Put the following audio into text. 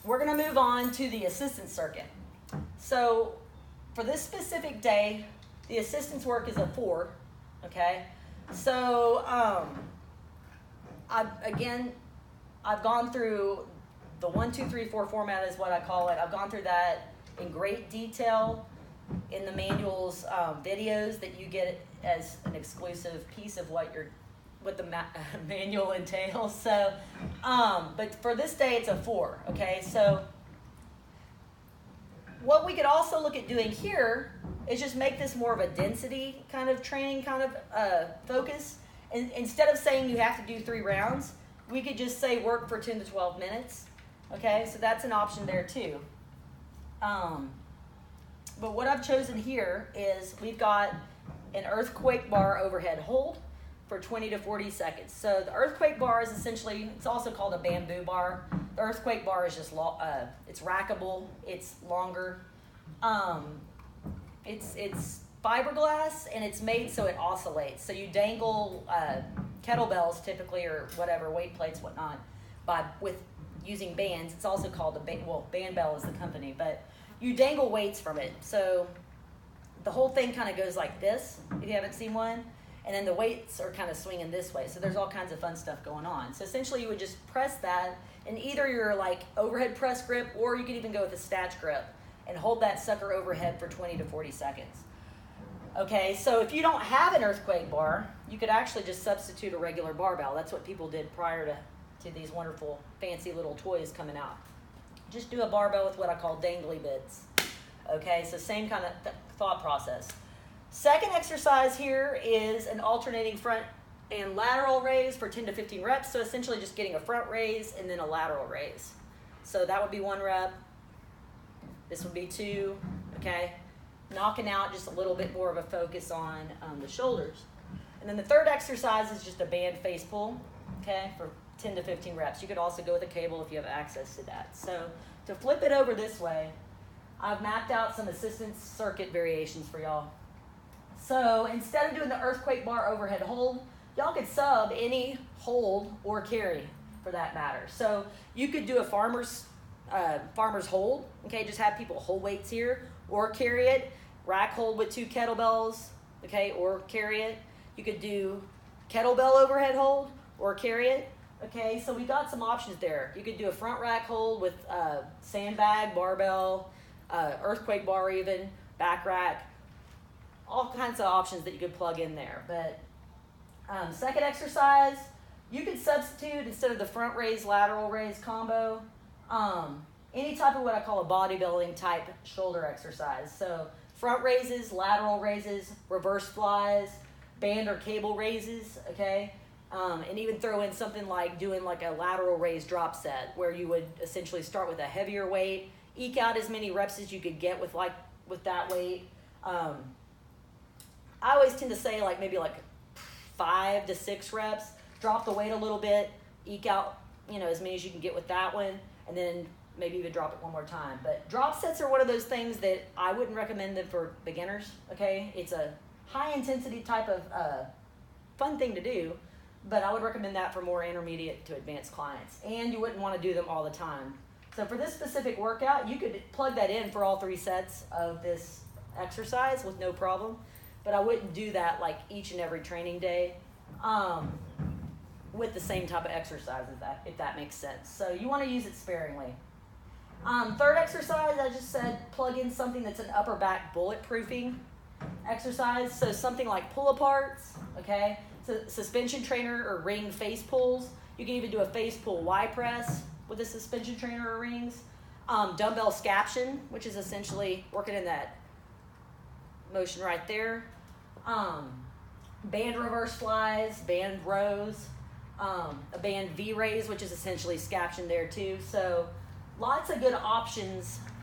we're going to move on to the assistance circuit. So for this specific day, the assistance work is a 4, okay? So I've gone through the 1, 2, 3, 4 format is what I call it. I've gone through that in great detail in the manual's videos that you get as an exclusive piece of what the manual entails. So, but for this day, it's a 4, okay? So what we could also look at doing here is just make this more of a density kind of training kind of focus. And instead of saying you have to do 3 rounds, we could just say work for 10 to 12 minutes, okay? So that's an option there too. But what I've chosen here is we've got an earthquake bar overhead hold for 20 to 40 seconds. So the earthquake bar is essentially, it's also called a bamboo bar. The earthquake bar is just, it's rackable, it's longer. It's fiberglass and it's made so it oscillates. So you dangle kettlebells typically, or whatever, weight plates, whatnot, with using bands. It's also called Band Bell is the company, but you dangle weights from it. So the whole thing kind of goes like this, if you haven't seen one, and then the weights are kind of swinging this way. So there's all kinds of fun stuff going on. So essentially you would just press that in either your like overhead press grip, or you could even go with a snatch grip and hold that sucker overhead for 20 to 40 seconds. Okay, so if you don't have an earthquake bar, you could actually just substitute a regular barbell. That's what people did prior to these wonderful fancy little toys coming out. Just do a barbell with what I call dangly bits. Okay, so same kind of thought process. Second exercise here is an alternating front and lateral raise for 10 to 15 reps. So essentially just getting a front raise and then a lateral raise. So that would be 1 rep. This would be 2, okay? Knocking out just a little bit more of a focus on the shoulders. And then the third exercise is just a band face pull, okay, for 10 to 15 reps. You could also go with a cable if you have access to that. So to flip it over this way, I've mapped out some assistance circuit variations for y'all. So instead of doing the earthquake bar overhead hold, y'all could sub any hold or carry for that matter. So you could do a farmer's hold, okay, just have people hold weights here, or carry it, rack hold with 2 kettlebells, okay, or carry it. You could do kettlebell overhead hold or carry it, okay, so we got some options there. You could do a front rack hold with sandbag, barbell, earthquake bar even, back rack, all kinds of options that you could plug in there. But second exercise, you could substitute, instead of the front raise, lateral raise combo, any type of what I call a bodybuilding type shoulder exercise. So front raises, lateral raises, reverse flies, band or cable raises, okay? And even throw in something like doing like a lateral raise drop set, where you would essentially start with a heavier weight, eke out as many reps as you could get with that weight. I always tend to say maybe 5 to 6 reps, drop the weight a little bit, eke out, as many as you can get with that one, and then maybe even drop it one more time. But drop sets are one of those things that I wouldn't recommend them for beginners, okay? It's a high intensity type of fun thing to do, but I would recommend that for more intermediate to advanced clients. And you wouldn't want to do them all the time. So for this specific workout, you could plug that in for all 3 sets of this exercise with no problem, but I wouldn't do that each and every training day with the same type of exercise, if that makes sense. So you want to use it sparingly. Third exercise, I just said plug in something that's an upper back bulletproofing exercise. So something like pull-aparts, okay? So suspension trainer or ring face pulls. You can even do a face pull Y press with a suspension trainer or rings. Dumbbell scaption, which is essentially working in that motion right there. Band reverse flies, band rows, a band V raise, which is essentially scaption there too. So lots of good options